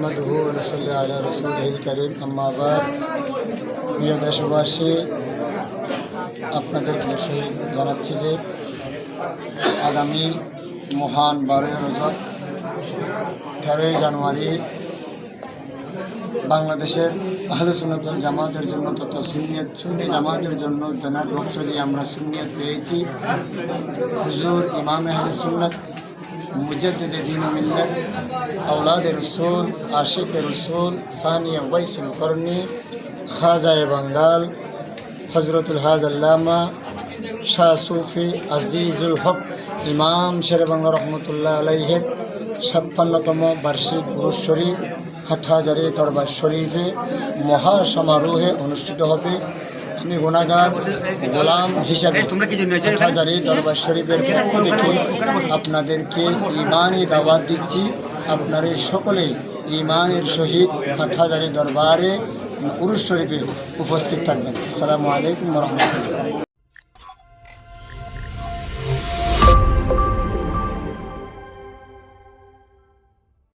আহমাদুহু ওয়া নুসাল্লি আলা রাসূলিহিল কারীম আম্মা বাদ। প্রিয় দেশবাসী, আপনাদেরকে সহিত জানাচ্ছি যে আগামী মহান 12 রজব 13 জানুয়ারি বাংলাদেশের আহলে সুন্নাত ওয়াল জামাতের জন্য তথা সুন্নি জামাতের জন্য জানার রক্ত দিয়ে আমরা সুন্নিয়ত পেয়েছি। হুজুর ইমাম আহলে সুন্নাত মুজাদ্দিদ দ্বীন ও মিল্লাত আওলাদে রসুল আশিকে রসুল সানিয়া ওয়াইসুল করনি খাজায়ে বাঙ্গাল হজরতুল হাজ আল্লামা শাহ সুফি আজিজুল হক ইমাম শেরে বাংলা রহমতুল্লাহ আলাইহের ৫৭তম বার্ষিক গুরুজ শরীফ হাটহাজারী দরবার শরীফে মহাসমারোহে অনুষ্ঠিত হবে। আমি গুনাহগার গোলাম হিসাবে হাটহাজারী দরবার শরীফের পক্ষ থেকে আপনাদেরকে ঈমানি দাওয়াত দিচ্ছি। আপনারা সকলেই ঈমানের সহিত হাটহাজারী দরবারে উরুস শরীফে উপস্থিত থাকবেন। আসসালামু আলাইকুম ওয়া রাহমাতুল্লাহ।